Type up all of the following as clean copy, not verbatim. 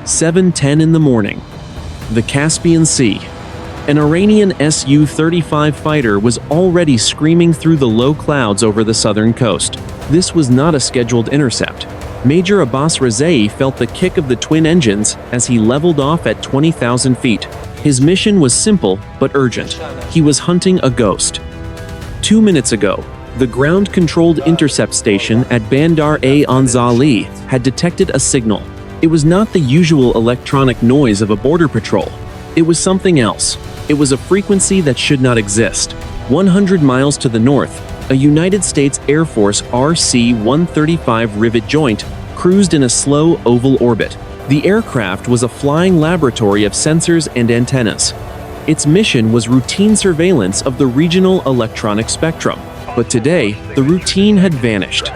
7:10 in the morning. The Caspian Sea. An Iranian SU-35 fighter was already screaming through the low clouds over the southern coast. This was not a scheduled intercept. Major Abbas Rezaei felt the kick of the twin engines as he leveled off at 20,000 feet. His mission was simple but urgent. He was hunting a ghost. 2 minutes ago, the ground-controlled intercept station at Bandar-e-Anzali had detected a signal. It was not the usual electronic noise of a border patrol. It was something else. It was a frequency that should not exist. 100 miles to the north, a United States Air Force RC-135 Rivet joint cruised in a slow oval orbit. The aircraft was a flying laboratory of sensors and antennas. Its mission was routine surveillance of the regional electronic spectrum. But today, the routine had vanished.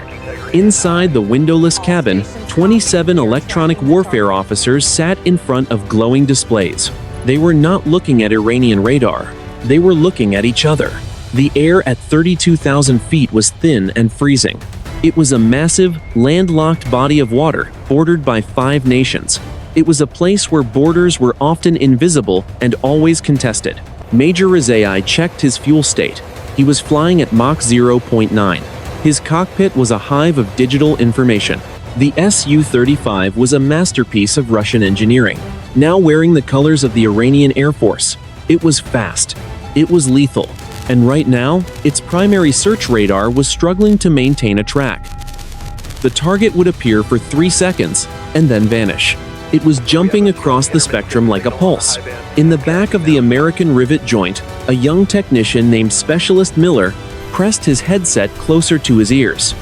Inside the windowless cabin, 27 electronic warfare officers sat in front of glowing displays. They were not looking at Iranian radar. They were looking at each other. The air at 32,000 feet was thin and freezing. It was a massive, landlocked body of water bordered by 5 nations. It was a place where borders were often invisible and always contested. Major Rezaei checked his fuel state. He was flying at Mach 0.9. His cockpit was a hive of digital information. The SU-35 was a masterpiece of Russian engineering, now wearing the colors of the Iranian Air Force. It was fast. It was lethal. And right now, its primary search radar was struggling to maintain a track. The target would appear for 3 seconds and then vanish. It was jumping across the spectrum like a pulse. In the back of the American Rivet joint, a young technician named Specialist Miller pressed his headset closer to his ears.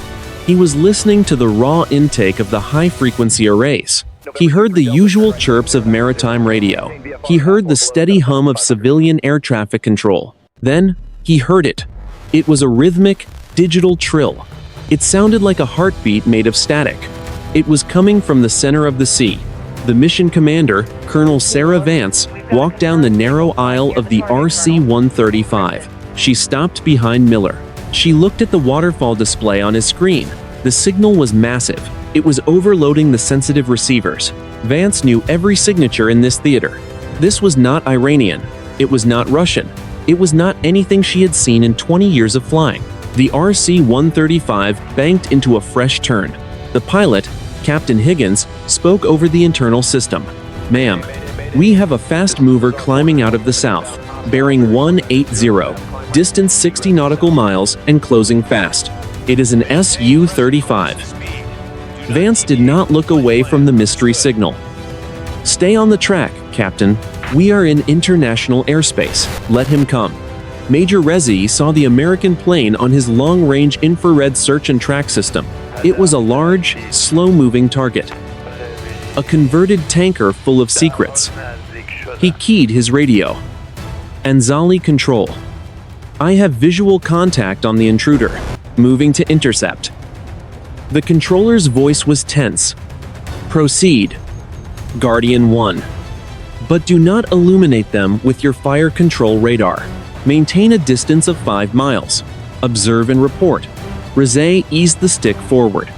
He was listening to the raw intake of the high-frequency arrays. He heard the usual chirps of maritime radio. He heard the steady hum of civilian air traffic control. Then, he heard it. It was a rhythmic, digital trill. It sounded like a heartbeat made of static. It was coming from the center of the sea. The mission commander, Colonel Sarah Vance, walked down the narrow aisle of the RC-135. She stopped behind Miller. She looked at the waterfall display on his screen. The signal was massive. It was overloading the sensitive receivers. Vance knew every signature in this theater. This was not Iranian. It was not Russian. It was not anything she had seen in 20 years of flying. The RC-135 banked into a fresh turn. The pilot, Captain Higgins, spoke over the internal system. "Ma'am, we have a fast mover climbing out of the south, bearing 180, distance 60 nautical miles and closing fast. It is an SU-35. Vance did not look away from the mystery signal. "Stay on the track, Captain. We are in international airspace. Let him come." Major Razi saw the American plane on his long-range infrared search and track system. It was a large, slow-moving target. A converted tanker full of secrets. He keyed his radio. "Anzali control. I have visual contact on the intruder. Moving to intercept." The controller's voice was tense. "Proceed. Guardian 1. But do not illuminate them with your fire control radar. Maintain a distance of 5 miles. Observe and report." Rezaei eased the stick forward.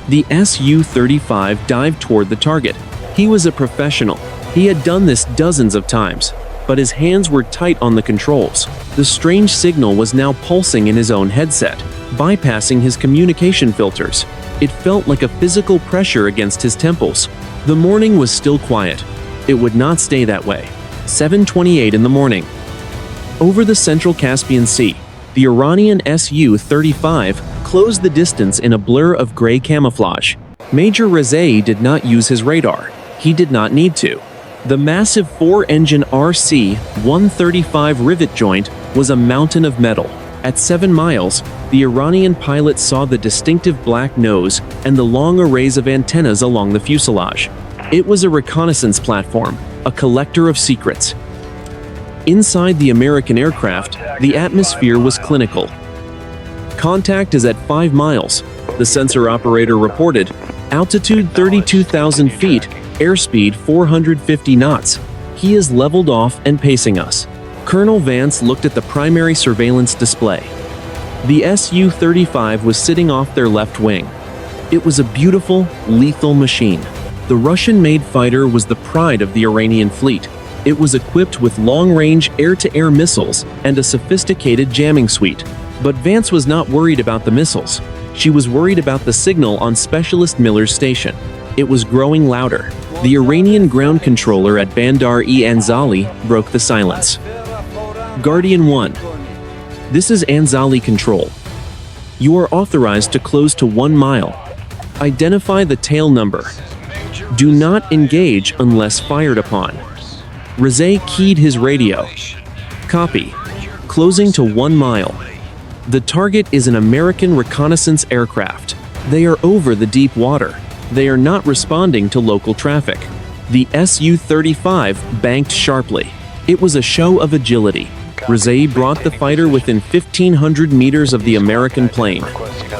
The SU-35 dived toward the target. He was a professional. He had done this dozens of times, but his hands were tight on the controls. The strange signal was now pulsing in his own headset, bypassing his communication filters. It felt like a physical pressure against his temples. The morning was still quiet. It would not stay that way. 7:28 in the morning. Over the central Caspian Sea, the Iranian SU-35 closed the distance in a blur of gray camouflage. Major Rezaei did not use his radar. He did not need to. The massive 4-engine RC-135 Rivet joint was a mountain of metal. At 7 miles, the Iranian pilot saw the distinctive black nose and the long arrays of antennas along the fuselage. It was a reconnaissance platform, a collector of secrets. Inside the American aircraft, the atmosphere was clinical. "Contact is at 5 miles, the sensor operator reported. Altitude 32,000 feet, airspeed 450 knots. He is leveled off and pacing us." Colonel Vance looked at the primary surveillance display. The SU-35 was sitting off their left wing. It was a beautiful, lethal machine. The Russian-made fighter was the pride of the Iranian fleet. It was equipped with long-range air-to-air missiles and a sophisticated jamming suite. But Vance was not worried about the missiles. She was worried about the signal on Specialist Miller's station. It was growing louder. The Iranian ground controller at Bandar-e-Anzali broke the silence. Guardian 1. This is Anzali Control. You are authorized to close to 1 mile. Identify the tail number. Do not engage unless fired upon. Rezaei keyed his radio. Copy. Closing to 1 mile. The target is an American reconnaissance aircraft. They are over the deep water. They are not responding to local traffic. The SU-35 banked sharply. It was a show of agility. Rezaei brought the fighter within 1,500 meters of the American plane.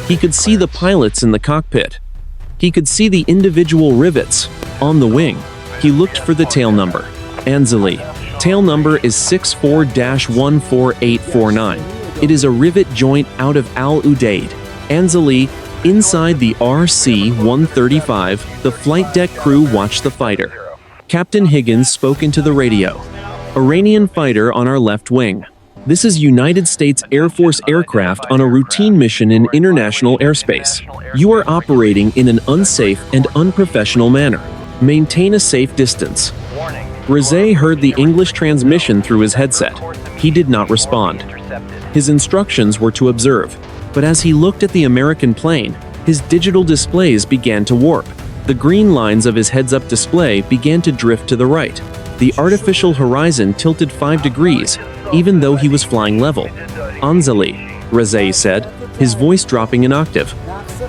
He could see the pilots in the cockpit. He could see the individual rivets on the wing. He looked for the tail number. Anzali. Tail number is 64-14849. It is a rivet joint out of Al Udeid. Anzali. Inside the RC-135, the flight deck crew watched the fighter. Captain Higgins spoke into the radio. Iranian fighter on our left wing. This is United States Air Force aircraft on a routine mission in international airspace. You are operating in an unsafe and unprofessional manner. Maintain a safe distance. Rezaei heard the English transmission through his headset. He did not respond. His instructions were to observe. But as he looked at the American plane, his digital displays began to warp. The green lines of his heads-up display began to drift to the right. The artificial horizon tilted 5 degrees, even though he was flying level. Anzali, Rezaei said, his voice dropping an octave.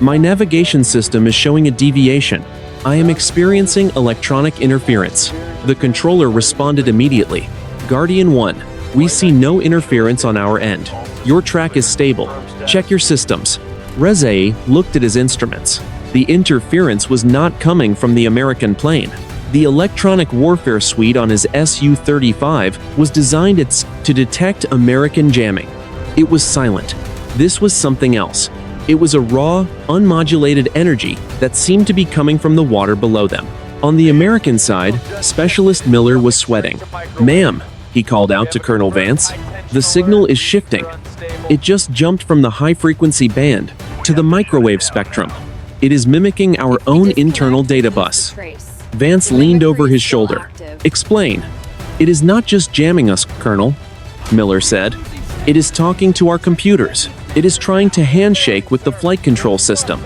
My navigation system is showing a deviation. I am experiencing electronic interference. The controller responded immediately. Guardian 1, we see no interference on our end. Your track is stable. Check your systems. Rezaei looked at his instruments. The interference was not coming from the American plane. The electronic warfare suite on his SU-35 was designed to detect American jamming. It was silent. This was something else. It was a raw, unmodulated energy that seemed to be coming from the water below them. On the American side, Specialist Miller was sweating. Ma'am, he called out to Colonel Vance. The signal is shifting. It just jumped from the high-frequency band to the microwave spectrum. It is mimicking our own internal data bus. Vance leaned over his shoulder. Explain. It is not just jamming us, Colonel, Miller said. It is talking to our computers. It is trying to handshake with the flight control system.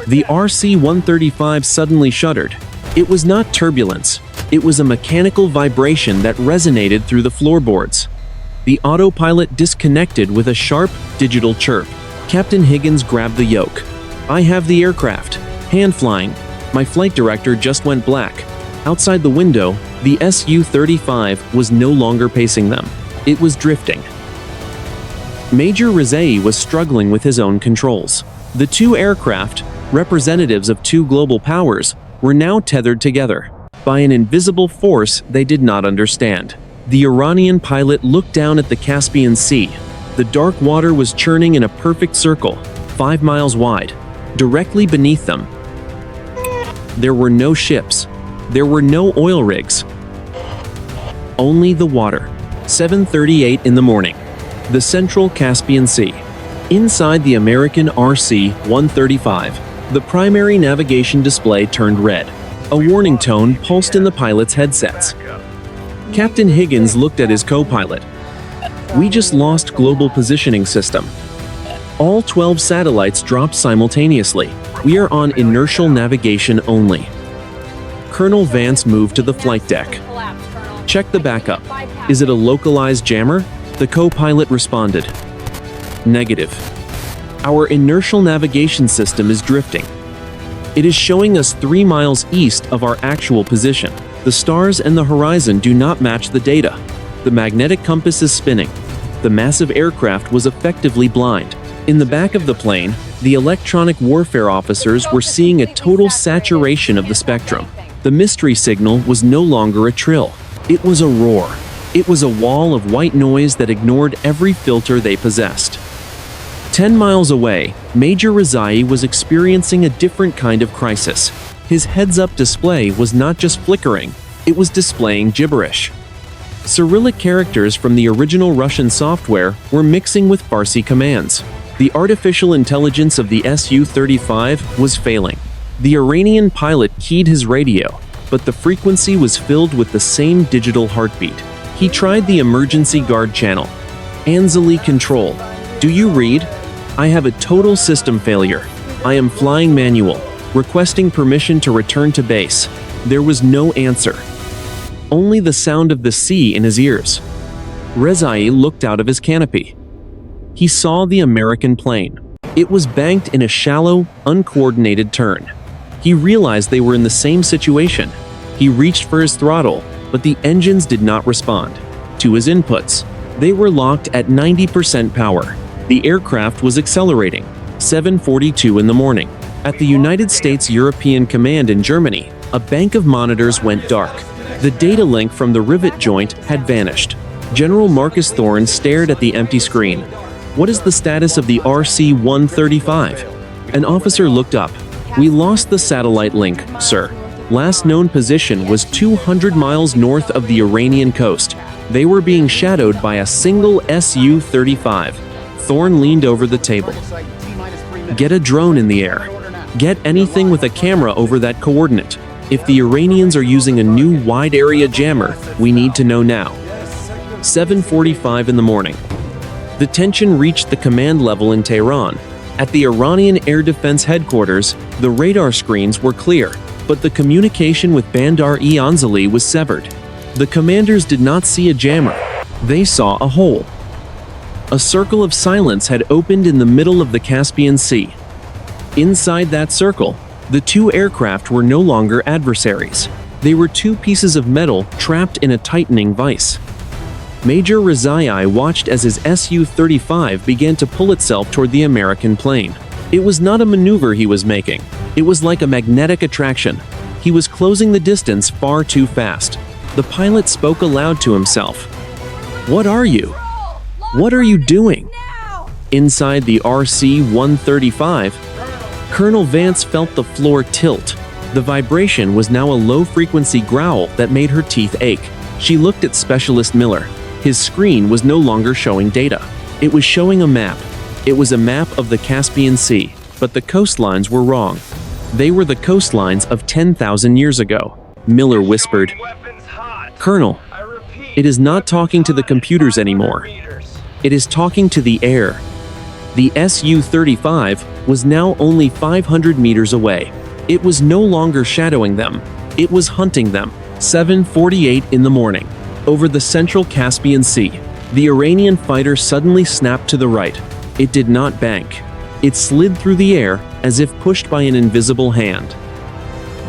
The RC-135 suddenly shuddered. It was not turbulence. It was a mechanical vibration that resonated through the floorboards. The autopilot disconnected with a sharp, digital chirp. Captain Higgins grabbed the yoke. I have the aircraft. Hand flying. My flight director just went black. Outside the window, the SU-35 was no longer pacing them. It was drifting. Major Rezaei was struggling with his own controls. The two aircraft, representatives of two global powers, were now tethered together by an invisible force they did not understand. The Iranian pilot looked down at the Caspian Sea. The dark water was churning in a perfect circle, 5 miles wide. Directly beneath them, there were no ships. There were no oil rigs. Only the water. 7:38 in the morning. The central Caspian Sea. Inside the American RC-135, the primary navigation display turned red. A warning tone pulsed in the pilot's headsets. Captain Higgins looked at his co-pilot. We just lost global positioning system. All 12 satellites dropped simultaneously. We are on inertial navigation only. Colonel Vance moved to the flight deck. Check the backup. Is it a localized jammer? The co-pilot responded. Negative. Our inertial navigation system is drifting. It is showing us 3 miles east of our actual position. The stars and the horizon do not match the data. The magnetic compass is spinning. The massive aircraft was effectively blind. In the back of the plane, the electronic warfare officers were seeing a total saturation of the spectrum. The mystery signal was no longer a trill. It was a roar. It was a wall of white noise that ignored every filter they possessed. 10 miles away, Major Rezaei was experiencing a different kind of crisis. His heads-up display was not just flickering, it was displaying gibberish. Cyrillic characters from the original Russian software were mixing with Farsi commands. The artificial intelligence of the SU-35 was failing. The Iranian pilot keyed his radio, but the frequency was filled with the same digital heartbeat. He tried the emergency guard channel. Anzali control. Do you read? I have a total system failure. I am flying manual, requesting permission to return to base. There was no answer. Only the sound of the sea in his ears. Rezaei looked out of his canopy. He saw the American plane. It was banked in a shallow, uncoordinated turn. He realized they were in the same situation. He reached for his throttle, but the engines did not respond to his inputs. They were locked at 90% power. The aircraft was accelerating. 7:42 in the morning. At the United States European Command in Germany, a bank of monitors went dark. The data link from the Rivet joint had vanished. General Marcus Thorne stared at the empty screen. What is the status of the RC-135? An officer looked up. We lost the satellite link, sir. Last known position was 200 miles north of the Iranian coast. They were being shadowed by a single SU-35. Thorne leaned over the table. Get a drone in the air. Get anything with a camera over that coordinate. If the Iranians are using a new wide-area jammer, we need to know now. 7:45 in the morning. The tension reached the command level in Tehran. At the Iranian Air Defense Headquarters, the radar screens were clear, but the communication with Bandar-e-Anzali was severed. The commanders did not see a jammer. They saw a hole. A circle of silence had opened in the middle of the Caspian Sea. Inside that circle, the two aircraft were no longer adversaries. They were two pieces of metal trapped in a tightening vise. Major Rezaei watched as his SU-35 began to pull itself toward the American plane. It was not a maneuver he was making. It was like a magnetic attraction. He was closing the distance far too fast. The pilot spoke aloud to himself. What are you? What are you doing? Inside the RC-135, Colonel Vance felt the floor tilt. The vibration was now a low-frequency growl that made her teeth ache. She looked at Specialist Miller. His screen was no longer showing data. It was showing a map. It was a map of the Caspian Sea, but the coastlines were wrong. They were the coastlines of 10,000 years ago. Miller whispered, Colonel, it is not talking to the computers anymore. It is talking to the air. The SU-35 was now only 500 meters away. It was no longer shadowing them. It was hunting them. 7:48 in the morning. Over the central Caspian Sea, the Iranian fighter suddenly snapped to the right. It did not bank. It slid through the air as if pushed by an invisible hand.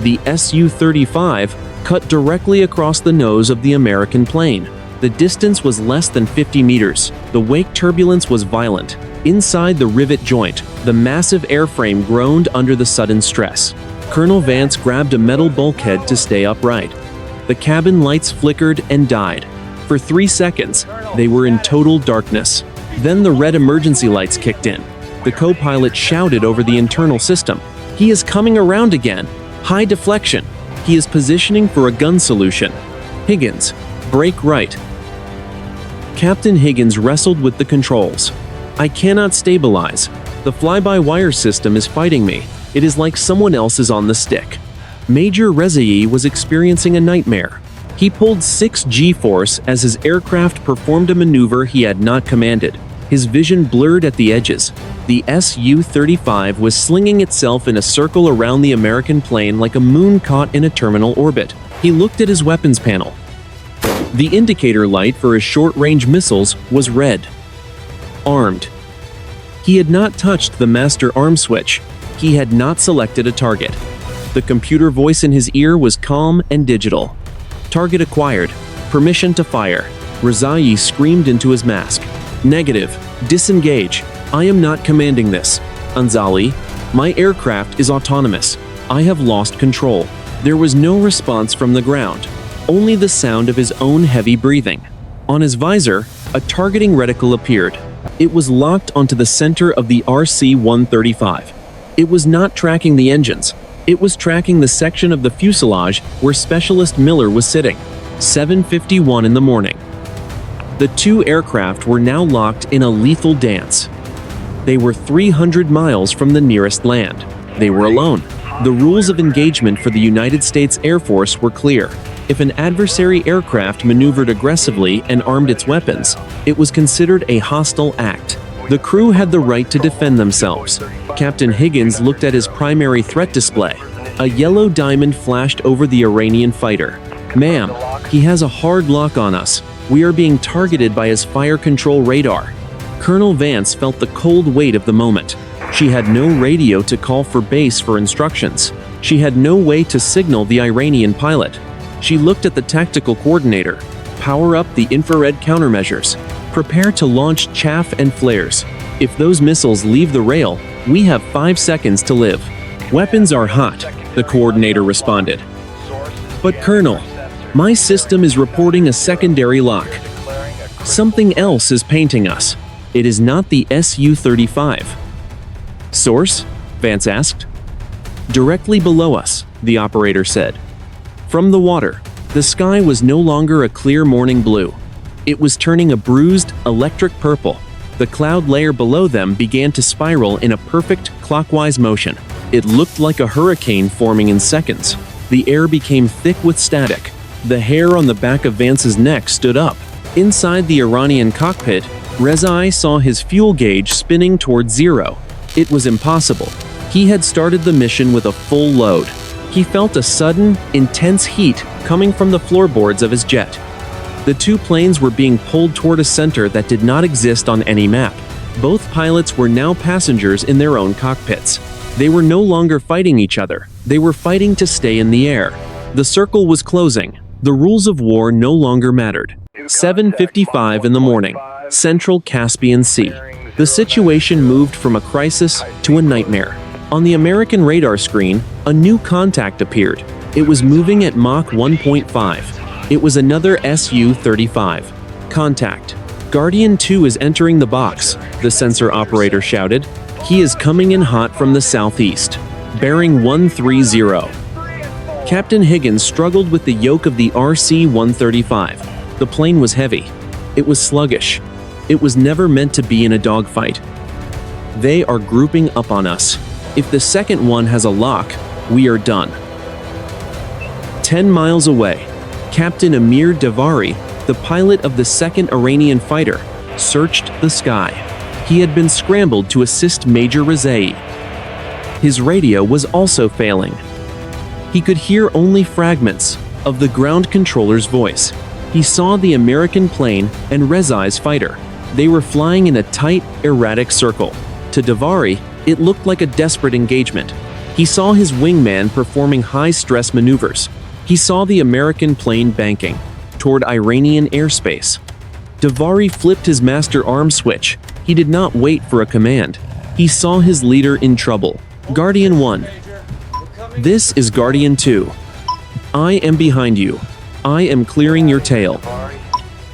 The SU-35 cut directly across the nose of the American plane. The distance was less than 50 meters. The wake turbulence was violent. Inside the Rivet joint, the massive airframe groaned under the sudden stress. Colonel Vance grabbed a metal bulkhead to stay upright. The cabin lights flickered and died. For 3 seconds, they were in total darkness. Then the red emergency lights kicked in. The co-pilot shouted over the internal system. He is coming around again. High deflection. He is positioning for a gun solution. Higgins, brake right. Captain Higgins wrestled with the controls. I cannot stabilize. The fly-by-wire system is fighting me. It is like someone else is on the stick. Major Rezaei was experiencing a nightmare. He pulled 6 G-force as his aircraft performed a maneuver he had not commanded. His vision blurred at the edges. The SU-35 was slinging itself in a circle around the American plane like a moon caught in a terminal orbit. He looked at his weapons panel. The indicator light for his short-range missiles was red. Armed. He had not touched the master arm switch. He had not selected a target. The computer voice in his ear was calm and digital. Target acquired. Permission to fire. Rezaei screamed into his mask. Negative. Disengage. I am not commanding this. Anzali, my aircraft is autonomous. I have lost control. There was no response from the ground. Only the sound of his own heavy breathing. On his visor, a targeting reticle appeared. It was locked onto the center of the RC-135. It was not tracking the engines. It was tracking the section of the fuselage where Specialist Miller was sitting. 7:51 in the morning. The two aircraft were now locked in a lethal dance. They were 300 miles from the nearest land. They were alone. The rules of engagement for the United States Air Force were clear. If an adversary aircraft maneuvered aggressively and armed its weapons, it was considered a hostile act. The crew had the right to defend themselves. Captain Higgins looked at his primary threat display. A yellow diamond flashed over the Iranian fighter. "Ma'am, he has a hard lock on us. We are being targeted by his fire control radar." Colonel Vance felt the cold weight of the moment. She had no radio to call for base for instructions. She had no way to signal the Iranian pilot. She looked at the tactical coordinator. "Power up the infrared countermeasures. Prepare to launch chaff and flares. If those missiles leave the rail, we have 5 seconds to live." "Weapons are hot," the coordinator responded. "But Colonel, my system is reporting a secondary lock. Something else is painting us. It is not the SU-35. "Source?" Vance asked. "Directly below us," the operator said. From the water, the sky was no longer a clear morning blue. It was turning a bruised, electric purple. The cloud layer below them began to spiral in a perfect, clockwise motion. It looked like a hurricane forming in seconds. The air became thick with static. The hair on the back of Vance's neck stood up. Inside the Iranian cockpit, Rezaei saw his fuel gauge spinning toward zero. It was impossible. He had started the mission with a full load. He felt a sudden, intense heat coming from the floorboards of his jet. The two planes were being pulled toward a center that did not exist on any map. Both pilots were now passengers in their own cockpits. They were no longer fighting each other. They were fighting to stay in the air. The circle was closing. The rules of war no longer mattered. 7:55 in the morning, Central Caspian Sea. The situation moved from a crisis to a nightmare. On the American radar screen, a new contact appeared. It was moving at Mach 1.5. It was another SU-35. "Contact. Guardian 2 is entering the box," the sensor operator shouted. "He is coming in hot from the southeast. Bearing 130. Captain Higgins struggled with the yoke of the RC-135. The plane was heavy. It was sluggish. It was never meant to be in a dogfight. "They are grouping up on us. If the second one has a lock, we are done." 10 miles away, Captain Amir Davari, the pilot of the second Iranian fighter, searched the sky. He had been scrambled to assist Major Rezaei. His radio was also failing. He could hear only fragments of the ground controller's voice. He saw the American plane and Rezaei's fighter. They were flying in a tight, erratic circle. To Davari, it looked like a desperate engagement. He saw his wingman performing high-stress maneuvers. He saw the American plane banking toward Iranian airspace. Davari flipped his master arm switch. He did not wait for a command. He saw his leader in trouble. "Guardian 1. This is Guardian 2. I am behind you. I am clearing your tail."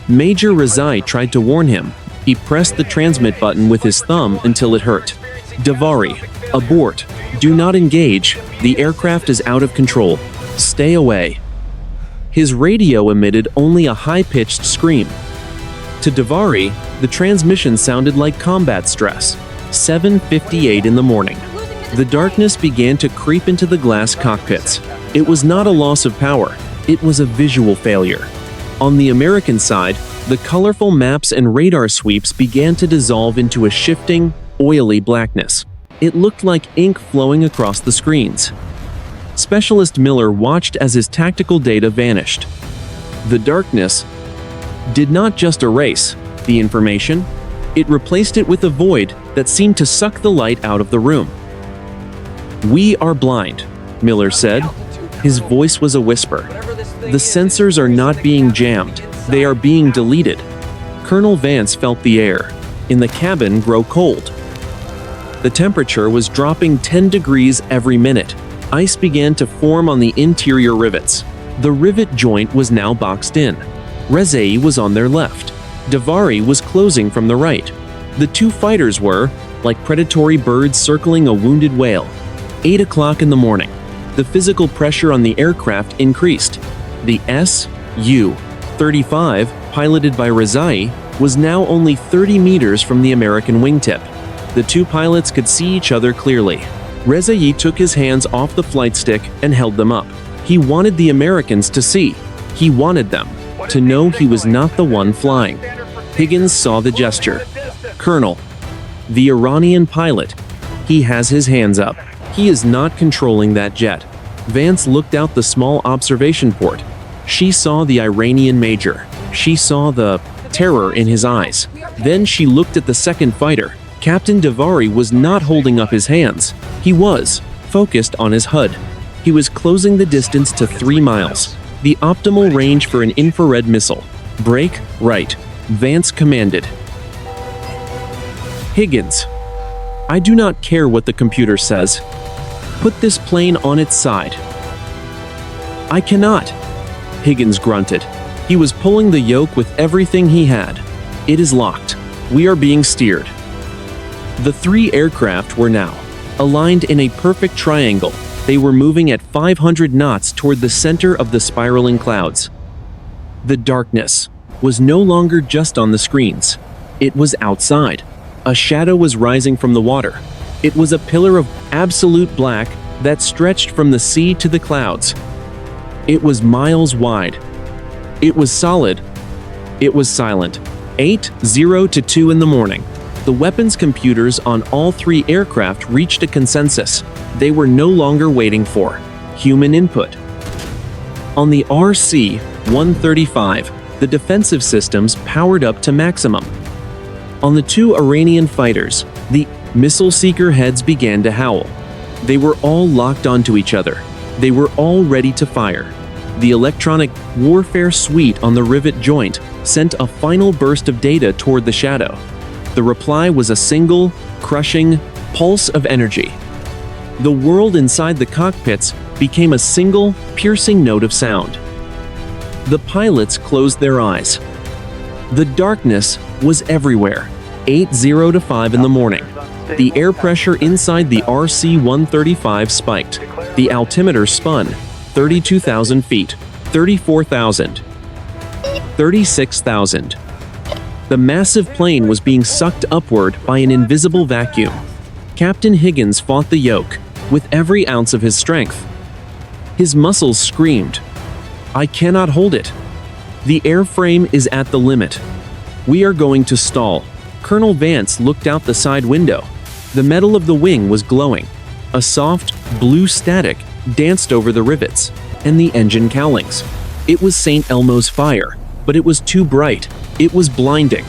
Major Rezaei tried to warn him. He pressed the transmit button with his thumb until it hurt. "Davari, abort. Do not engage. The aircraft is out of control. Stay away." His radio emitted only a high-pitched scream. To Davari, the transmission sounded like combat stress. 7:58 in the morning. The darkness began to creep into the glass cockpits. It was not a loss of power. It was a visual failure. On the American side, the colorful maps and radar sweeps began to dissolve into a shifting, oily blackness. It looked like ink flowing across the screens. Specialist Miller watched as his tactical data vanished. The darkness did not just erase the information, it replaced it with a void that seemed to suck the light out of the room. "We are blind," Miller said. His voice was a whisper. "The sensors are not being jammed, they are being deleted." Colonel Vance felt the air in the cabin grow cold. The temperature was dropping 10 degrees every minute. Ice began to form on the interior rivets. The rivet joint was now boxed in. Rezaei was on their left. Davari was closing from the right. The two fighters were, like predatory birds circling a wounded whale. 8 o'clock in the morning. The physical pressure on the aircraft increased. The SU-35, piloted by Rezaei, was now only 30 meters from the American wingtip. The two pilots could see each other clearly. Rezaei took his hands off the flight stick and held them up. He wanted the Americans to see. He wanted them to know he was not the one flying. Higgins saw the gesture. Colonel, the Iranian pilot, he has his hands up. He is not controlling that jet. Vance looked out the small observation port. She saw the Iranian major. She saw the terror in his eyes. Then she looked at the second fighter. Captain Davari was not holding up his hands. He was focused on his HUD. He was closing the distance to 3 miles, the optimal range for an infrared missile. Brake right, Vance commanded. Higgins, I do not care what the computer says. Put this plane on its side. I cannot, Higgins grunted. He was pulling the yoke with everything he had. It is locked. We are being steered. The 3 aircraft were now aligned in a perfect triangle. They were moving at 500 knots toward the center of the spiraling clouds. The darkness was no longer just on the screens. It was outside. A shadow was rising from the water. It was a pillar of absolute black that stretched from the sea to the clouds. It was miles wide. It was solid. It was silent. 8:02 to 2 in the morning. The weapons computers on all 3 aircraft reached a consensus. They were no longer waiting for human input. On the RC-135, the defensive systems powered up to maximum. On the 2 Iranian fighters, the missile seeker heads began to howl. They were all locked onto each other. They were all ready to fire. The electronic warfare suite on the Rivet joint sent a final burst of data toward the shadow. The reply was a single, crushing pulse of energy. The world inside the cockpits became a single, piercing note of sound. The pilots closed their eyes. The darkness was everywhere. 8:00 to 5 in the morning. The air pressure inside the RC-135 spiked. The altimeter spun. 32,000 feet, 34,000, 36,000. The massive plane was being sucked upward by an invisible vacuum. Captain Higgins fought the yoke with every ounce of his strength. His muscles screamed, I cannot hold it. The airframe is at the limit. We are going to stall. Colonel Vance looked out the side window. The metal of the wing was glowing. A soft, blue static danced over the rivets and the engine cowlings. It was St. Elmo's fire, but it was too bright. It was blinding.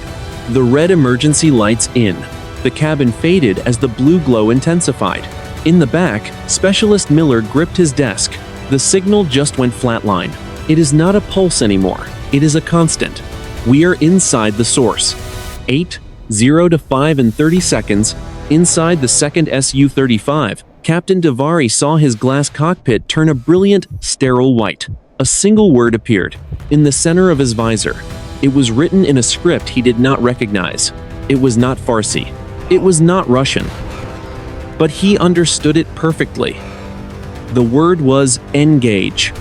The red emergency lights in. The cabin faded as the blue glow intensified. In the back, Specialist Miller gripped his desk. The signal just went flatline. It is not a pulse anymore. It is a constant. We are inside the source. 8:00 to 5 in 30 seconds, inside the second SU-35, Captain Davari saw his glass cockpit turn a brilliant, sterile white. A single word appeared in the center of his visor. It was written in a script he did not recognize. It was not Farsi. It was not Russian. But he understood it perfectly. The word was engage.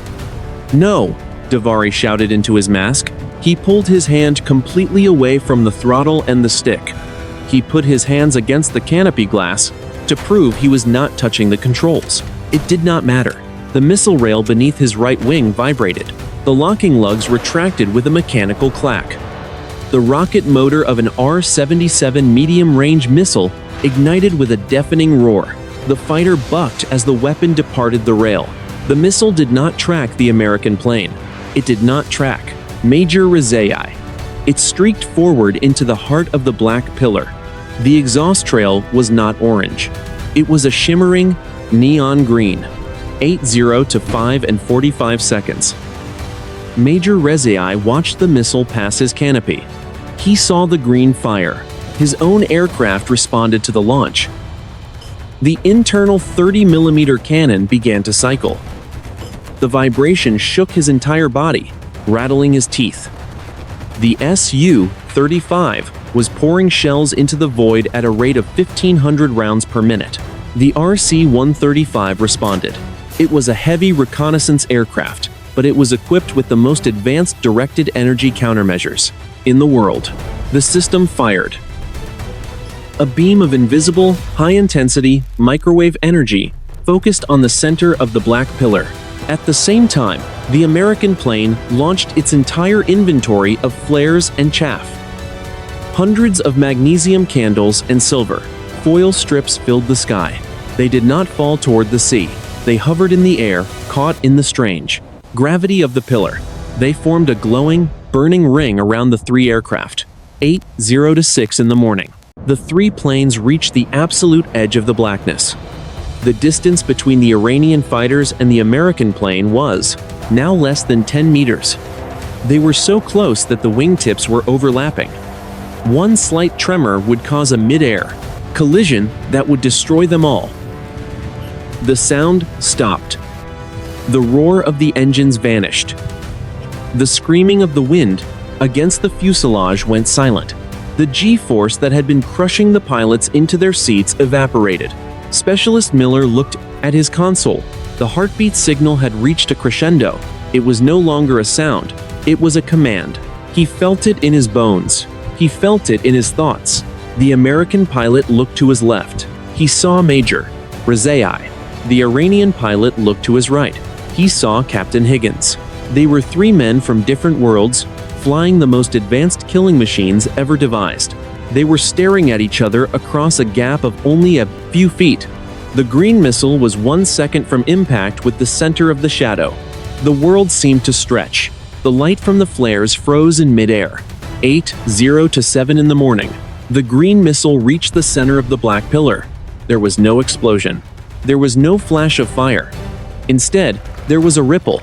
No, Davari shouted into his mask. He pulled his hand completely away from the throttle and the stick. He put his hands against the canopy glass to prove he was not touching the controls. It did not matter. The missile rail beneath his right wing vibrated. The locking lugs retracted with a mechanical clack. The rocket motor of an R-77 medium-range missile ignited with a deafening roar. The fighter bucked as the weapon departed the rail. The missile did not track the American plane. It did not track Major Rezaei. It streaked forward into the heart of the black pillar. The exhaust trail was not orange. It was a shimmering neon green. 8:00 to 5 and 45 seconds. Major Rezaei watched the missile pass his canopy. He saw the green fire. His own aircraft responded to the launch. The internal 30mm cannon began to cycle. The vibration shook his entire body, rattling his teeth. The SU-35 was pouring shells into the void at a rate of 1,500 rounds per minute. The RC-135 responded. It was a heavy reconnaissance aircraft, but it was equipped with the most advanced directed energy countermeasures in the world. The system fired a beam of invisible, high-intensity, microwave energy focused on the center of the black pillar. At the same time, the American plane launched its entire inventory of flares and chaff. Hundreds of magnesium candles and silver foil strips filled the sky. They did not fall toward the sea. They hovered in the air, caught in the strange gravity of the pillar. They formed a glowing, burning ring around the three aircraft. 8:0 to 6 in the morning. The three planes reached the absolute edge of the blackness. The distance between the Iranian fighters and the American plane was now less than 10 meters. They were so close that the wingtips were overlapping. One slight tremor would cause a mid-air collision that would destroy them all. The sound stopped. The roar of the engines vanished. The screaming of the wind against the fuselage went silent. The G-force that had been crushing the pilots into their seats evaporated. Specialist Miller looked at his console. The heartbeat signal had reached a crescendo. It was no longer a sound. It was a command. He felt it in his bones. He felt it in his thoughts. The American pilot looked to his left. He saw Major Rezaei. The Iranian pilot looked to his right. He saw Captain Higgins. They were three men from different worlds, flying the most advanced killing machines ever devised. They were staring at each other across a gap of only a few feet. The green missile was 1 second from impact with the center of the shadow. The world seemed to stretch. The light from the flares froze in midair. 8:0 to 7 in the morning. The green missile reached the center of the black pillar. There was no explosion. There was no flash of fire. Instead, there was a ripple.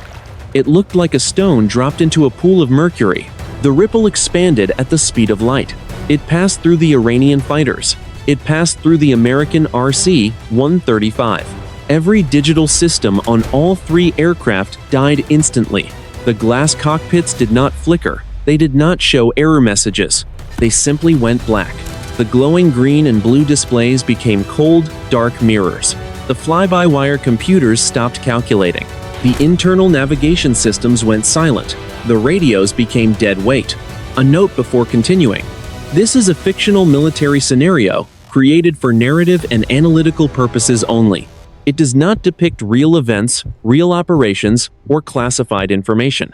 It looked like a stone dropped into a pool of mercury. The ripple expanded at the speed of light. It passed through the Iranian fighters. It passed through the American RC-135. Every digital system on all three aircraft died instantly. The glass cockpits did not flicker. They did not show error messages. They simply went black. The glowing green and blue displays became cold, dark mirrors. The fly-by-wire computers stopped calculating. The internal navigation systems went silent. The radios became dead weight. A note before continuing. This is a fictional military scenario created for narrative and analytical purposes only. It does not depict real events, real operations, or classified information.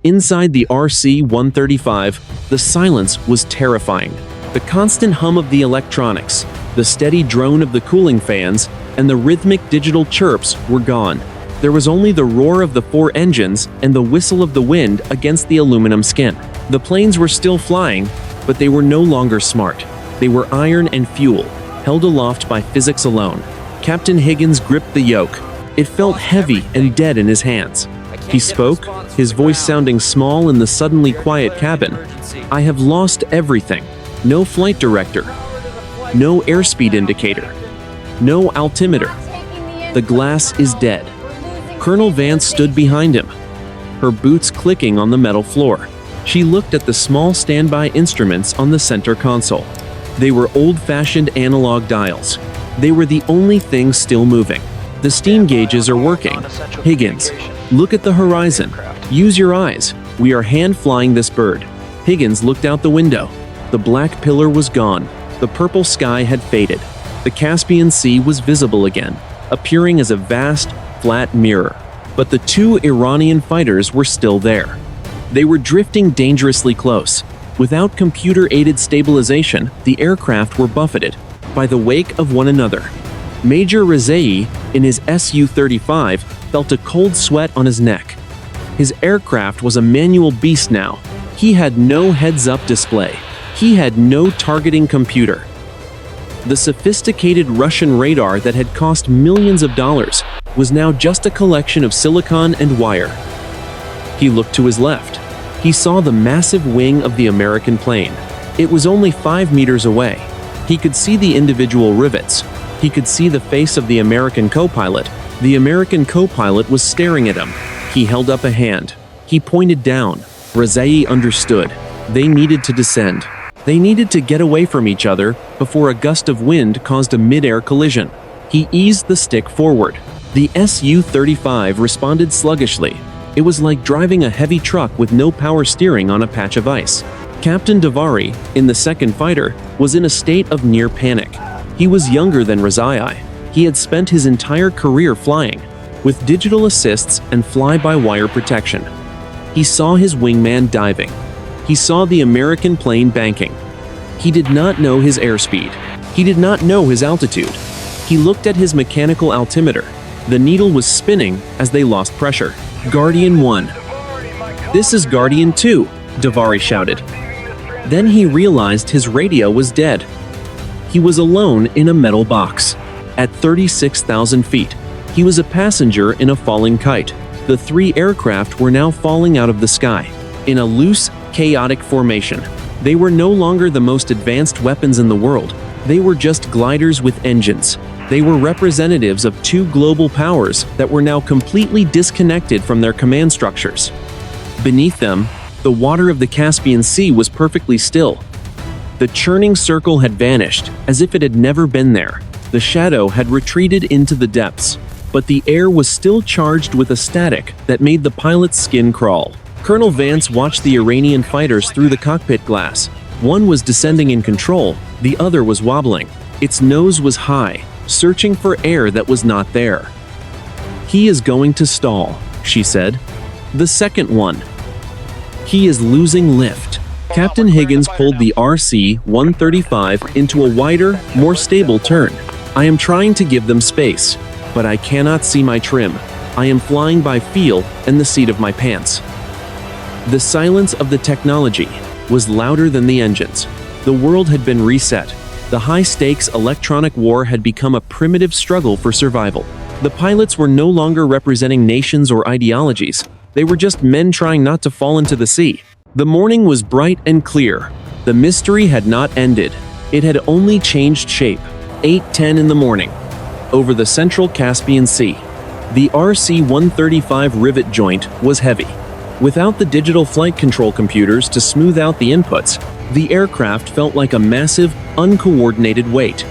Inside the RC-135, the silence was terrifying. The constant hum of the electronics, the steady drone of the cooling fans, and the rhythmic digital chirps were gone. There was only the roar of the four engines and the whistle of the wind against the aluminum skin. The planes were still flying, but they were no longer smart. They were iron and fuel, held aloft by physics alone. Captain Higgins gripped the yoke. It felt heavy and dead in his hands. He spoke, his voice sounding small in the suddenly quiet cabin. "I have lost everything. No flight director. No airspeed indicator. No altimeter. The glass is dead." Colonel Vance stood behind him, her boots clicking on the metal floor. She looked at the small standby instruments on the center console. They were old-fashioned analog dials. They were the only things still moving. The steam gauges are working. "Higgins, look at the horizon. Use your eyes. We are hand-flying this bird." Higgins looked out the window. The black pillar was gone. The purple sky had faded. The Caspian Sea was visible again, appearing as a vast, flat mirror. But the two Iranian fighters were still there. They were drifting dangerously close. Without computer-aided stabilization, the aircraft were buffeted by the wake of one another. Major Rezaei, in his SU-35, felt a cold sweat on his neck. His aircraft was a manual beast now. He had no heads-up display. He had no targeting computer. The sophisticated Russian radar that had cost millions of dollars was now just a collection of silicon and wire. He looked to his left. He saw the massive wing of the American plane. It was only 5 meters away. He could see the individual rivets. He could see the face of the American co-pilot. The American co-pilot was staring at him. He held up a hand. He pointed down. Rezaei understood. They needed to descend. They needed to get away from each other before a gust of wind caused a mid-air collision. He eased the stick forward. The SU-35 responded sluggishly. It was like driving a heavy truck with no power steering on a patch of ice. Captain Devari, in the second fighter, was in a state of near panic. He was younger than Rezaei. He had spent his entire career flying, with digital assists and fly-by-wire protection. He saw his wingman diving. He saw the American plane banking. He did not know his airspeed. He did not know his altitude. He looked at his mechanical altimeter. The needle was spinning as they lost pressure. Guardian 1. This is Guardian 2, Devari shouted. Then he realized his radio was dead. He was alone in a metal box. At 36,000 feet, he was a passenger in a falling kite. The three aircraft were now falling out of the sky, in a loose, chaotic formation. They were no longer the most advanced weapons in the world. They were just gliders with engines. They were representatives of two global powers that were now completely disconnected from their command structures. Beneath them, the water of the Caspian Sea was perfectly still. The churning circle had vanished, as if it had never been there. The shadow had retreated into the depths, but the air was still charged with a static that made the pilot's skin crawl. Colonel Vance watched the Iranian fighters through the cockpit glass. One was descending in control, the other was wobbling. Its nose was high, searching for air that was not there. "He is going to stall," she said. The second one. "He is losing lift." Captain Higgins pulled the RC-135 into a wider, more stable turn. "I am trying to give them space, but I cannot see my trim. I am flying by feel and the seat of my pants." The silence of the technology was louder than the engines. The world had been reset. The high-stakes electronic war had become a primitive struggle for survival. The pilots were no longer representing nations or ideologies. They were just men trying not to fall into the sea. The morning was bright and clear. The mystery had not ended. It had only changed shape. 8:10 in the morning. Over the central Caspian Sea, the RC-135 Rivet joint was heavy. Without the digital flight control computers to smooth out the inputs, the aircraft felt like a massive, uncoordinated weight.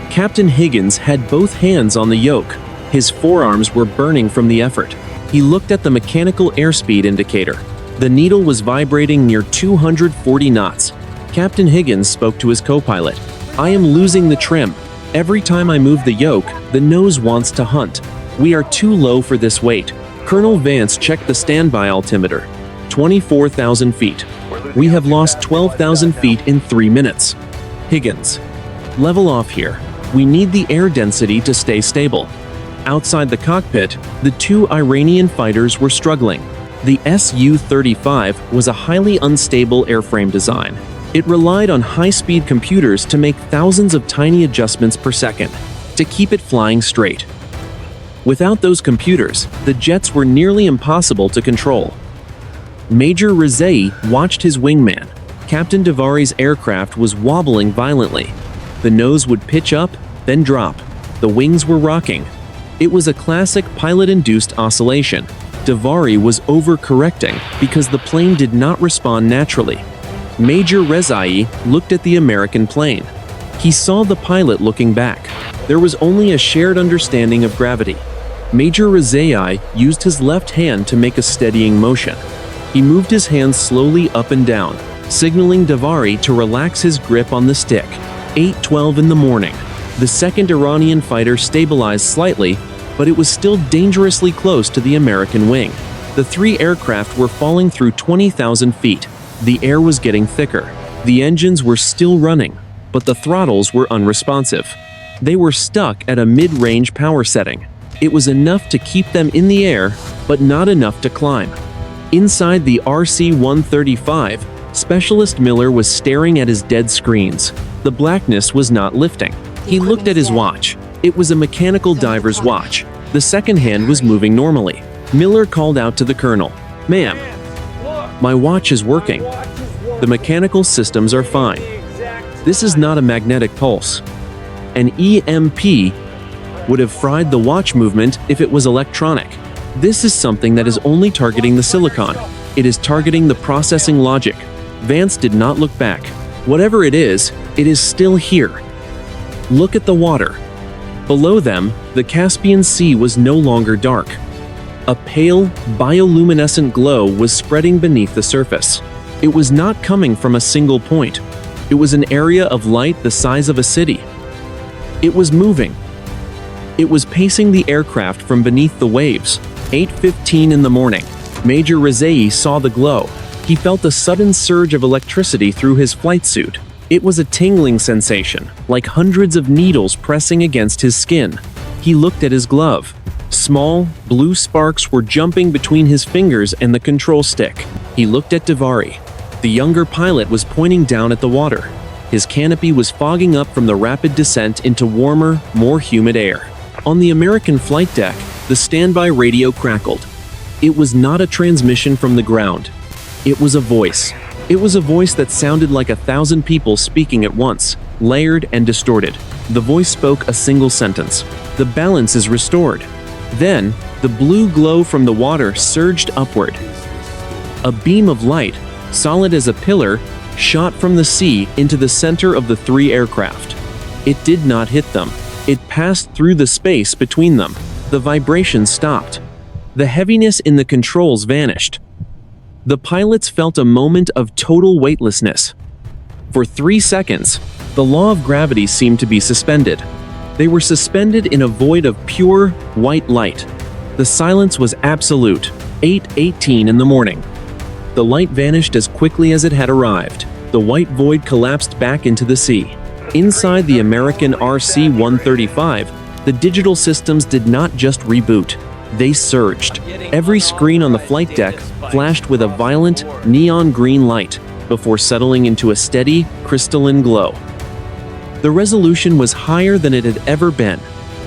Captain Higgins had both hands on the yoke. His forearms were burning from the effort. He looked at the mechanical airspeed indicator. The needle was vibrating near 240 knots. Captain Higgins spoke to his co-pilot. "I am losing the trim. Every time I move the yoke, the nose wants to hunt. We are too low for this weight." Colonel Vance checked the standby altimeter. 24,000 feet. "We have lost 12,000 feet in 3 minutes." Higgins. "Level off here. We need the air density to stay stable." Outside the cockpit, the two Iranian fighters were struggling. The SU-35 was a highly unstable airframe design. It relied on high-speed computers to make thousands of tiny adjustments per second to keep it flying straight. Without those computers, the jets were nearly impossible to control. Major Rezaei watched his wingman. Captain Devari's aircraft was wobbling violently. The nose would pitch up, then drop. The wings were rocking. It was a classic pilot-induced oscillation. Devari was overcorrecting because the plane did not respond naturally. Major Rezaei looked at the American plane. He saw the pilot looking back. There was only a shared understanding of gravity. Major Rezaei used his left hand to make a steadying motion. He moved his hands slowly up and down, signaling Devari to relax his grip on the stick. 8:12 in the morning. The second Iranian fighter stabilized slightly, but it was still dangerously close to the American wing. The three aircraft were falling through 20,000 feet. The air was getting thicker. The engines were still running, but the throttles were unresponsive. They were stuck at a mid-range power setting. It was enough to keep them in the air, but not enough to climb. Inside the RC-135, Specialist Miller was staring at his dead screens. The blackness was not lifting. He looked at his watch. It was a mechanical diver's watch. The second hand was moving normally. Miller called out to the colonel. "Ma'am, my watch is working. The mechanical systems are fine. This is not a magnetic pulse. An EMP would have fried the watch movement if it was electronic. This is something that is only targeting the silicon. It is targeting the processing logic." Vance did not look back. "Whatever it is still here. Look at the water." Below them, the Caspian Sea was no longer dark. A pale, bioluminescent glow was spreading beneath the surface. It was not coming from a single point. It was an area of light the size of a city. It was moving. It was pacing the aircraft from beneath the waves. 8:15 in the morning. Major Rezaei saw the glow. He felt a sudden surge of electricity through his flight suit. It was a tingling sensation, like hundreds of needles pressing against his skin. He looked at his glove. Small, blue sparks were jumping between his fingers and the control stick. He looked at Devari. The younger pilot was pointing down at the water. His canopy was fogging up from the rapid descent into warmer, more humid air. On the American flight deck, the standby radio crackled. It was not a transmission from the ground. It was a voice. It was a voice that sounded like 1,000 people speaking at once, layered and distorted. The voice spoke a single sentence. "The balance is restored." Then, the blue glow from the water surged upward. A beam of light, solid as a pillar, shot from the sea into the center of the three aircraft. It did not hit them. It passed through the space between them. The vibration stopped. The heaviness in the controls vanished. The pilots felt a moment of total weightlessness. For 3 seconds, the law of gravity seemed to be suspended. They were suspended in a void of pure, white light. The silence was absolute. 8:18 in the morning. The light vanished as quickly as it had arrived. The white void collapsed back into the sea. Inside the American RC-135, the digital systems did not just reboot. They surged. Every screen on the flight deck flashed with a violent, neon green light before settling into a steady, crystalline glow. The resolution was higher than it had ever been.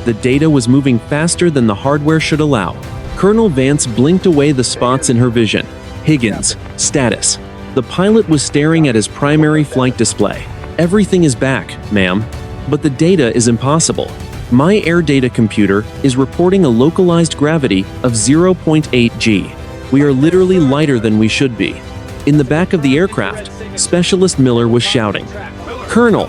The data was moving faster than the hardware should allow. Colonel Vance blinked away the spots in her vision. Higgins, status. The pilot was staring at his primary flight display. "Everything is back, ma'am, but the data is impossible. My air data computer is reporting a localized gravity of 0.8 g. We are literally lighter than we should be." In the back of the aircraft, Specialist Miller was shouting, "Colonel,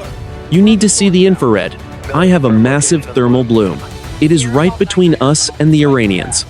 you need to see the infrared. I have a massive thermal bloom. It is right between us and the Iranians."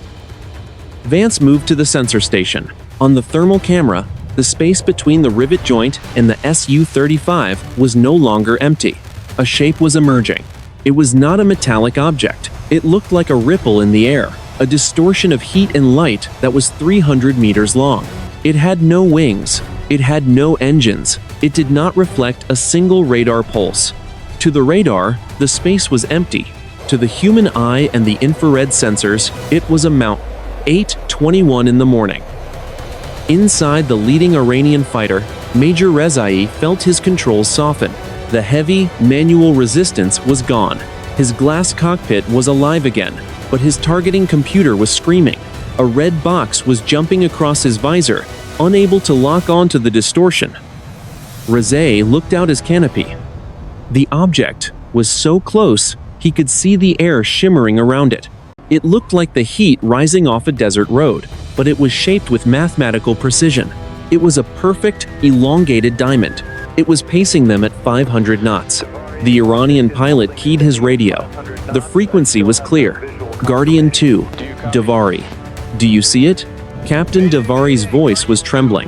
Vance moved to the sensor station. On the thermal camera, the space between the Rivet joint and the SU-35 was no longer empty. A shape was emerging. It was not a metallic object. It looked like a ripple in the air, a distortion of heat and light that was 300 meters long. It had no wings. It had no engines. It did not reflect a single radar pulse. To the radar, the space was empty. To the human eye and the infrared sensors, it was a mountain. 8:21 in the morning. Inside the leading Iranian fighter, Major Rezaei felt his controls soften. The heavy, manual resistance was gone. His glass cockpit was alive again, but his targeting computer was screaming. A red box was jumping across his visor, unable to lock onto the distortion. Rezaei looked out his canopy. The object was so close, he could see the air shimmering around it. It looked like the heat rising off a desert road, but it was shaped with mathematical precision. It was a perfect, elongated diamond. It was pacing them at 500 knots. The Iranian pilot keyed his radio. The frequency was clear. Guardian 2, Devari. "Do you see it?" Captain Devari's voice was trembling.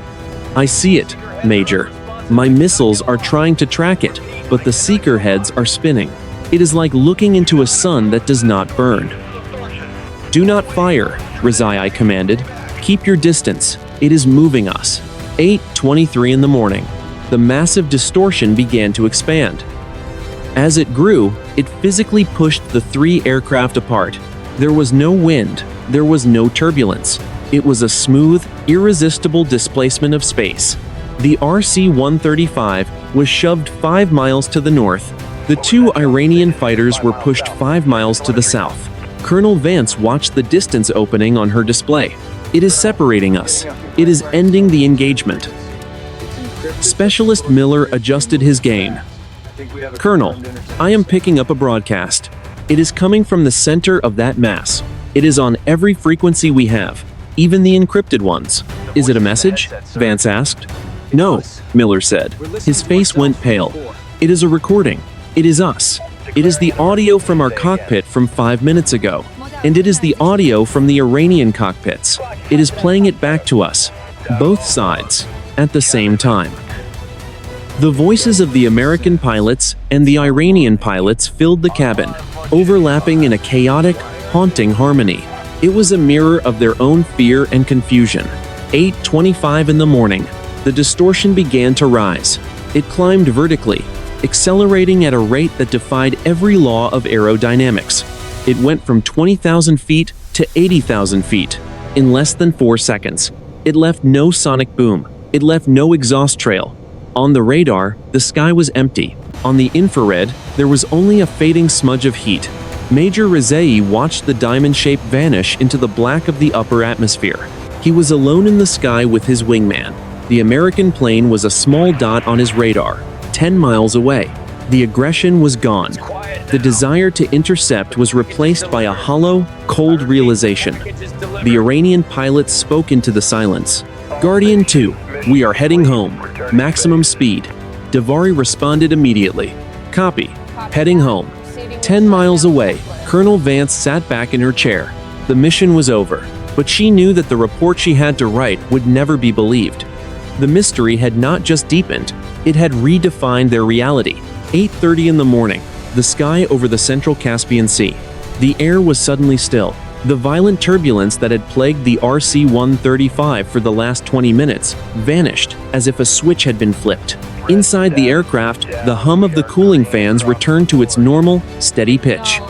"I see it, Major. My missiles are trying to track it, but the seeker heads are spinning. It is like looking into a sun that does not burn." "Do not fire," Rezaei commanded. "Keep your distance. It is moving us." 8:23 in the morning. The massive distortion began to expand. As it grew, it physically pushed the three aircraft apart. There was no wind. There was no turbulence. It was a smooth, irresistible displacement of space. The RC-135 was shoved 5 miles to the north. The two Iranian fighters were pushed 5 miles to the south. Colonel Vance watched the distance opening on her display. "It is separating us. It is ending the engagement." Specialist Miller adjusted his gain. "Colonel, I am picking up a broadcast. It is coming from the center of that mass. It is on every frequency we have, even the encrypted ones." "Is it a message?" Vance asked. "No," Miller said. His face went pale. "It is a recording. It is us. It is the audio from our cockpit from 5 minutes ago, and it is the audio from the Iranian cockpits. It is playing it back to us, both sides, at the same time. The voices of the American pilots and the Iranian pilots filled the cabin, overlapping in a chaotic, haunting harmony. It was a mirror of their own fear and confusion. 8:25 in the morning, the distortion began to rise. It climbed vertically, accelerating at a rate that defied every law of aerodynamics. It went from 20,000 feet to 80,000 feet in less than 4 seconds. It left no sonic boom. It left no exhaust trail. On the radar, the sky was empty. On the infrared, there was only a fading smudge of heat. Major Rezaei watched the diamond shape vanish into the black of the upper atmosphere. He was alone in the sky with his wingman. The American plane was a small dot on his radar, 10 miles away. The aggression was gone. The desire to intercept was replaced by a hollow, cold realization. The Iranian pilot spoke into the silence. "Guardian 2, we are heading home. Maximum speed." Devari responded immediately. "Copy. Heading home." 10 miles away, Colonel Vance sat back in her chair. The mission was over, but she knew that the report she had to write would never be believed. The mystery had not just deepened, it had redefined their reality. 8:30 in the morning, the sky over the central Caspian Sea. The air was suddenly still. The violent turbulence that had plagued the RC-135 for the last 20 minutes vanished as if a switch had been flipped. Inside the aircraft, the hum of the cooling fans returned to its normal, steady pitch.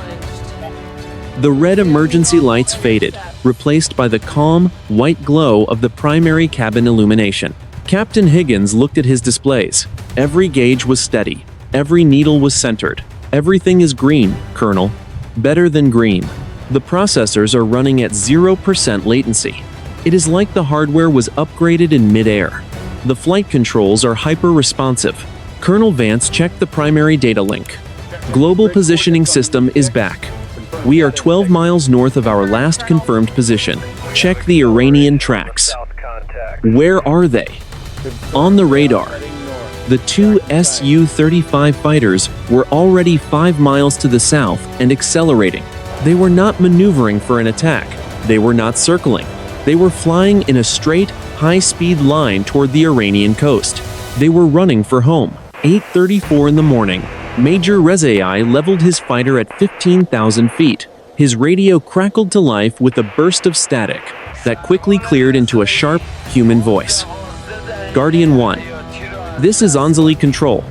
The red emergency lights faded, replaced by the calm, white glow of the primary cabin illumination. Captain Higgins looked at his displays. Every gauge was steady. Every needle was centered. "Everything is green, Colonel. Better than green. The processors are running at 0% latency. It is like the hardware was upgraded in mid-air. The flight controls are hyper-responsive." Colonel Vance checked the primary data link. "Global positioning system is back. We are 12 miles north of our last confirmed position. Check the Iranian tracks." Where are they? On the radar. The two SU-35 fighters were already 5 miles to the south and accelerating. They were not maneuvering for an attack. They were not circling. They were flying in a straight, high-speed line toward the Iranian coast. They were running for home. 8:34 in the morning, Major Rezaei leveled his fighter at 15,000 feet. His radio crackled to life with a burst of static that quickly cleared into a sharp, human voice. "Guardian 1. This is Anzali Control.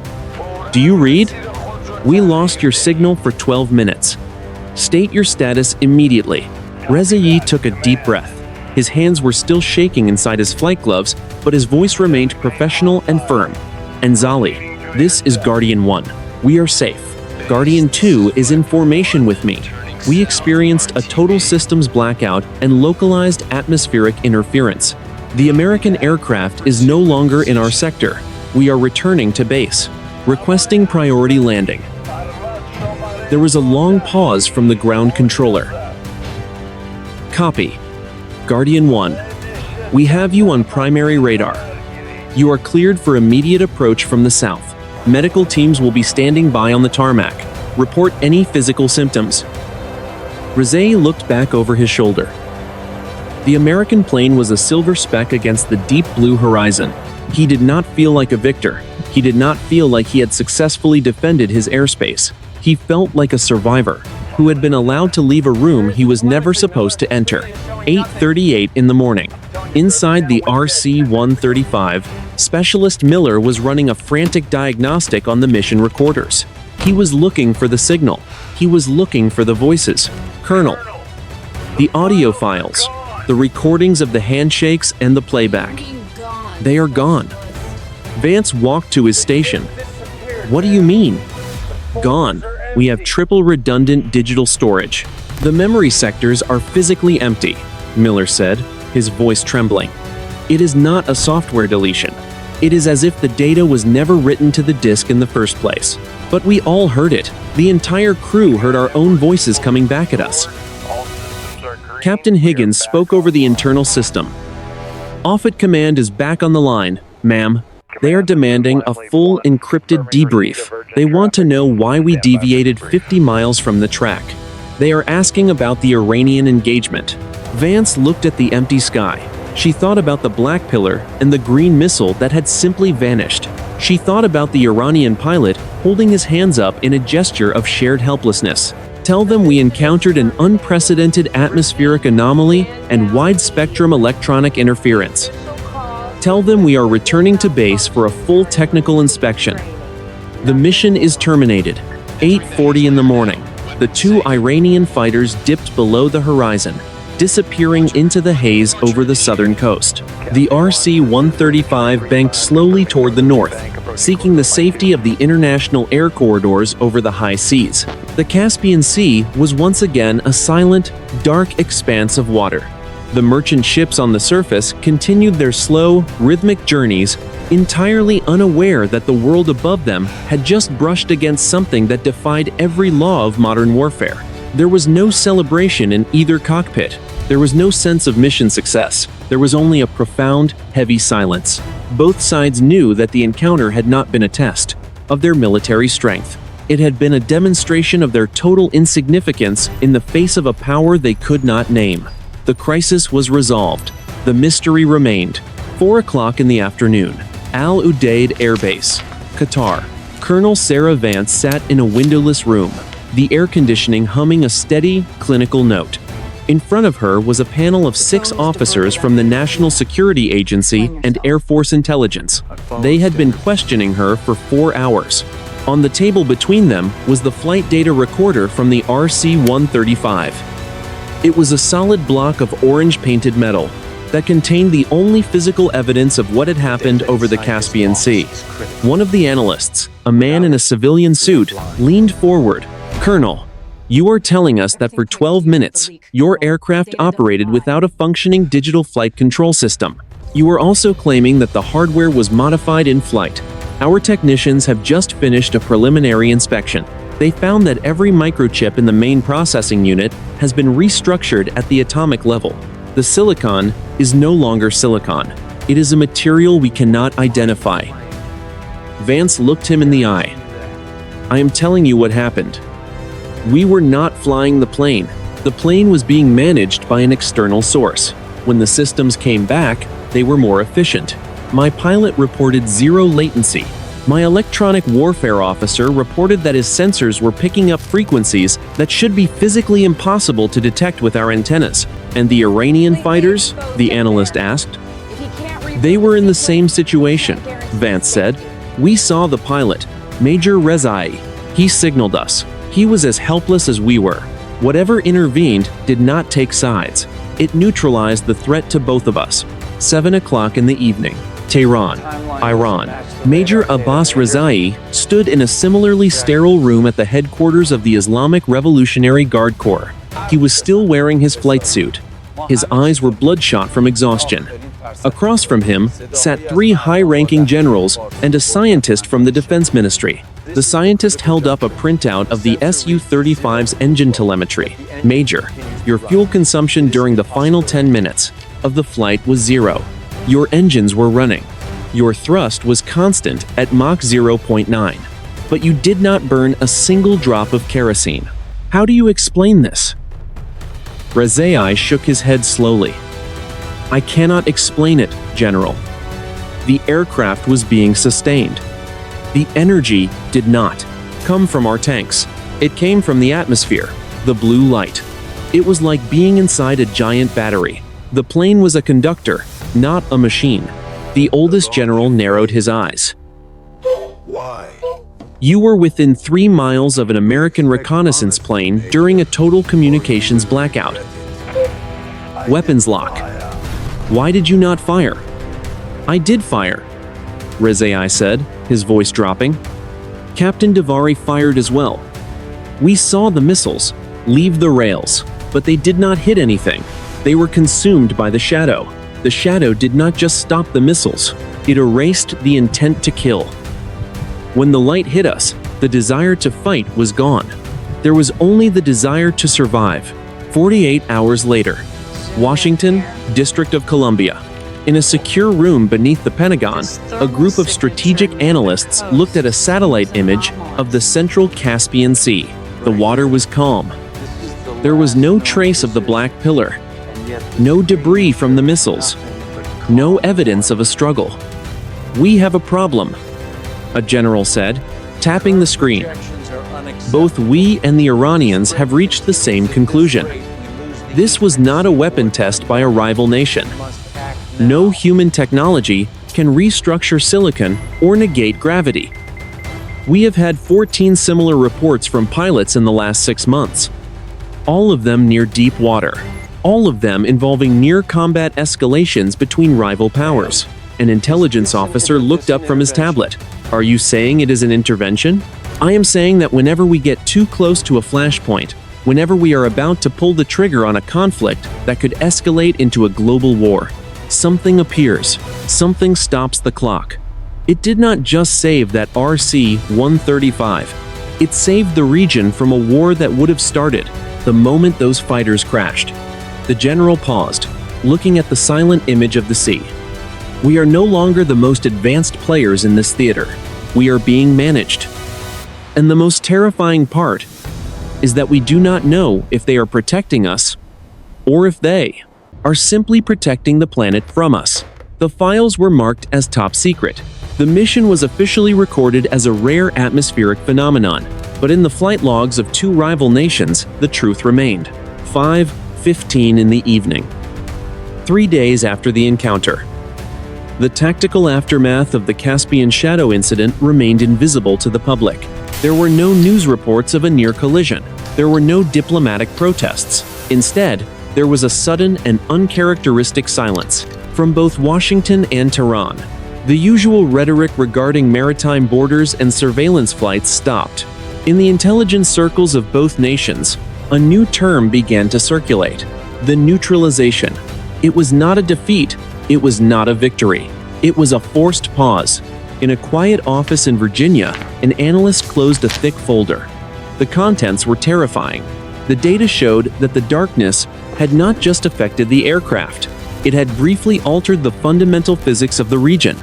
Do you read? We lost your signal for 12 minutes. State your status immediately." Rezaei took a deep breath. His hands were still shaking inside his flight gloves, but his voice remained professional and firm. "Anzali, this is Guardian 1. We are safe. Guardian 2 is in formation with me. We experienced a total systems blackout and localized atmospheric interference. The American aircraft is no longer in our sector. We are returning to base. Requesting priority landing." There was a long pause from the ground controller. "Copy. Guardian 1. We have you on primary radar. You are cleared for immediate approach from the south. Medical teams will be standing by on the tarmac. Report any physical symptoms." Rezaei looked back over his shoulder. The American plane was a silver speck against the deep blue horizon. He did not feel like a victor. He did not feel like he had successfully defended his airspace. He felt like a survivor who had been allowed to leave a room he was never supposed to enter. 8:38 in the morning. Inside the RC-135, Specialist Miller was running a frantic diagnostic on the mission recorders. He was looking for the signal. He was looking for the voices. "Colonel." The audio files. The recordings of the handshakes and the playback. They are gone. Vance walked to his station. "What do you mean?" "Gone. We have triple redundant digital storage. The memory sectors are physically empty," Miller said, his voice trembling. "It is not a software deletion. It is as if the data was never written to the disk in the first place. But we all heard it. The entire crew heard our own voices coming back at us." Captain Higgins spoke over the internal system. "Offutt Command is back on the line, ma'am. They are demanding a full encrypted debrief. They want to know why we deviated 50 miles from the track. They are asking about the Iranian engagement. Vance looked at the empty sky. She thought about the black pillar and the green missile that had simply vanished. She thought about the Iranian pilot holding his hands up in a gesture of shared helplessness. Tell them we encountered an unprecedented atmospheric anomaly and wide-spectrum electronic interference. Tell them we are returning to base for a full technical inspection. The mission is terminated. 8:40 in the morning. The two Iranian fighters dipped below the horizon, disappearing into the haze over the southern coast. The RC-135 banked slowly toward the north, seeking the safety of the international air corridors over the high seas. The Caspian Sea was once again a silent, dark expanse of water. The merchant ships on the surface continued their slow, rhythmic journeys, entirely unaware that the world above them had just brushed against something that defied every law of modern warfare. There was no celebration in either cockpit. There was no sense of mission success. There was only a profound, heavy silence. Both sides knew that the encounter had not been a test of their military strength. It had been a demonstration of their total insignificance in the face of a power they could not name. The crisis was resolved. The mystery remained. 4 o'clock in the afternoon. Al Udeid Air Base, Qatar. Colonel Sarah Vance sat in a windowless room, the air conditioning humming a steady, clinical note. In front of her was a panel of 6 officers from the National Security Agency and Air Force Intelligence. They had been questioning her for 4 hours. On the table between them was the flight data recorder from the RC-135. It was a solid block of orange-painted metal that contained the only physical evidence of what had happened over the Caspian Sea. One of the analysts, a man in a civilian suit, leaned forward. "Colonel, you are telling us that for 12 minutes, your aircraft operated without a functioning digital flight control system. You are also claiming that the hardware was modified in flight. Our technicians have just finished a preliminary inspection. They found that every microchip in the main processing unit has been restructured at the atomic level. The silicon is no longer silicon. It is a material we cannot identify." Vance looked him in the eye. "I am telling you what happened. We were not flying the plane. The plane was being managed by an external source. When the systems came back, they were more efficient. My pilot reported 0 latency. My electronic warfare officer reported that his sensors were picking up frequencies that should be physically impossible to detect with our antennas. And the Iranian fighters?" the analyst asked. "They were in the same situation," Vance said. "We saw the pilot, Major Rezaei. He signaled us. He was as helpless as we were. Whatever intervened did not take sides. It neutralized the threat to both of us." 7 o'clock in the evening. Tehran, Iran. Major Abbas Rezaei stood in a similarly sterile room at the headquarters of the Islamic Revolutionary Guard Corps. He was still wearing his flight suit. His eyes were bloodshot from exhaustion. Across from him sat 3 high-ranking generals and a scientist from the Defense Ministry. The scientist held up a printout of the SU-35's engine telemetry. "Major, your fuel consumption during the final 10 minutes of the flight was 0. Your engines were running. Your thrust was constant at Mach 0.9. But you did not burn a single drop of kerosene. How do you explain this?" Rezaei shook his head slowly. "I cannot explain it, General. The aircraft was being sustained. The energy did not come from our tanks. It came from the atmosphere, the blue light. It was like being inside a giant battery. The plane was a conductor, not a machine." The oldest general narrowed his eyes. Why? "You were within 3 miles of an American reconnaissance plane during a total communications blackout. Weapons lock. Why did you not fire?" "I did fire," Rezaei said, his voice dropping. "Captain Davari fired as well. We saw the missiles leave the rails, but they did not hit anything. They were consumed by the shadow. The shadow did not just stop the missiles, it erased the intent to kill. When the light hit us, the desire to fight was gone. There was only the desire to survive." 48 hours later. Washington, District of Columbia. In a secure room beneath the Pentagon, a group of strategic analysts looked at a satellite image of the central Caspian Sea. The water was calm. There was no trace of the black pillar, no debris from the missiles, no evidence of a struggle. "We have a problem," a general said, tapping the screen. "Both we and the Iranians have reached the same conclusion. This was not a weapon test by a rival nation. No human technology can restructure silicon or negate gravity. We have had 14 similar reports from pilots in the last 6 months. All of them near deep water. All of them involving near-combat escalations between rival powers." An intelligence officer looked up from his tablet. "Are you saying it is an intervention?" "I am saying that whenever we get too close to a flashpoint, whenever we are about to pull the trigger on a conflict that could escalate into a global war, something appears. Something stops the clock." It did not just save that RC-135. It saved the region from a war that would have started the moment those fighters crashed. The general paused, looking at the silent image of the sea. "We are no longer the most advanced players in this theater. We are being managed. And the most terrifying part is that we do not know if they are protecting us or if they are simply protecting the planet from us." The files were marked as top secret. The mission was officially recorded as a rare atmospheric phenomenon, but in the flight logs of 2 rival nations, the truth remained. 5:15 in the evening. 3 days after the encounter. The tactical aftermath of the Caspian Shadow incident remained invisible to the public. There were no news reports of a near collision. There were no diplomatic protests. Instead, there was a sudden and uncharacteristic silence from both Washington and Tehran. The usual rhetoric regarding maritime borders and surveillance flights stopped. In the intelligence circles of both nations, a new term began to circulate: the neutralization. It was not a defeat. It was not a victory. It was a forced pause. In a quiet office in Virginia, an analyst closed a thick folder. The contents were terrifying. The data showed that the darkness had not just affected the aircraft. It had briefly altered the fundamental physics of the region.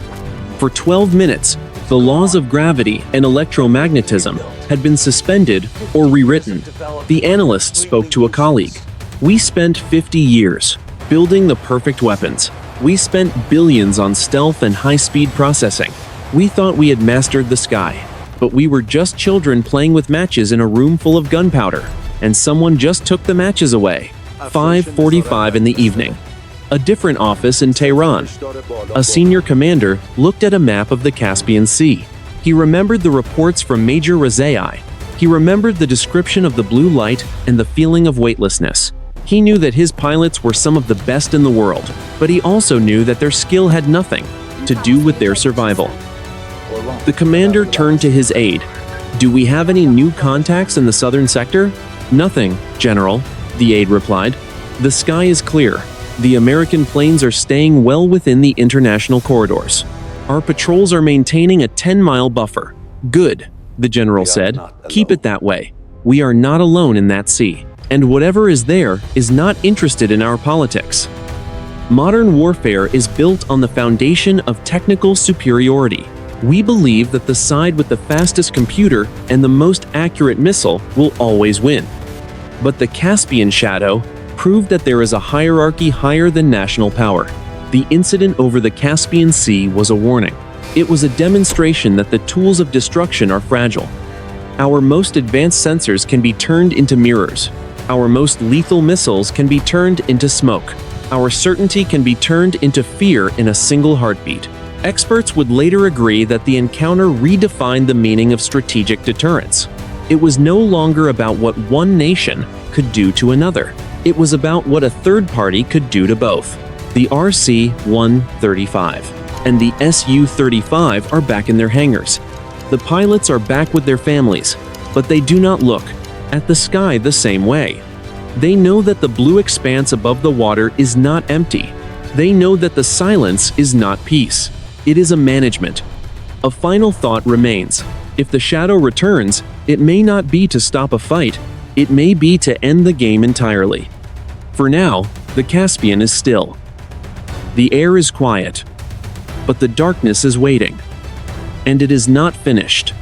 For 12 minutes, the laws of gravity and electromagnetism had been suspended or rewritten. The analyst spoke to a colleague. "We spent 50 years building the perfect weapons. We spent billions on stealth and high-speed processing. We thought we had mastered the sky, but we were just children playing with matches in a room full of gunpowder, and someone just took the matches away." 5:45 in the evening. A different office in Tehran. A senior commander looked at a map of the Caspian Sea. He remembered the reports from Major Rezaei. He remembered the description of the blue light and the feeling of weightlessness. He knew that his pilots were some of the best in the world, but he also knew that their skill had nothing to do with their survival. The commander turned to his aide. "Do we have any new contacts in the southern sector?" "Nothing, General," the aide replied. "The sky is clear. The American planes are staying well within the international corridors. Our patrols are maintaining a 10-mile buffer." "Good," the general said. "Keep it that way. We are not alone in that sea, and whatever is there is not interested in our politics." Modern warfare is built on the foundation of technical superiority. We believe that the side with the fastest computer and the most accurate missile will always win. But the Caspian Shadow proved that there is a hierarchy higher than national power. The incident over the Caspian Sea was a warning. It was a demonstration that the tools of destruction are fragile. Our most advanced sensors can be turned into mirrors. Our most lethal missiles can be turned into smoke. Our certainty can be turned into fear in a single heartbeat. Experts would later agree that the encounter redefined the meaning of strategic deterrence. It was no longer about what one nation could do to another. It was about what a third party could do to both. The RC-135 and the SU-35 are back in their hangars. The pilots are back with their families, but they do not look at the sky the same way. They know that the blue expanse above the water is not empty. They know that the silence is not peace. It is a management. A final thought remains. If the shadow returns, it may not be to stop a fight. It may be to end the game entirely. For now, the Caspian is still. The air is quiet, but the darkness is waiting. And it is not finished.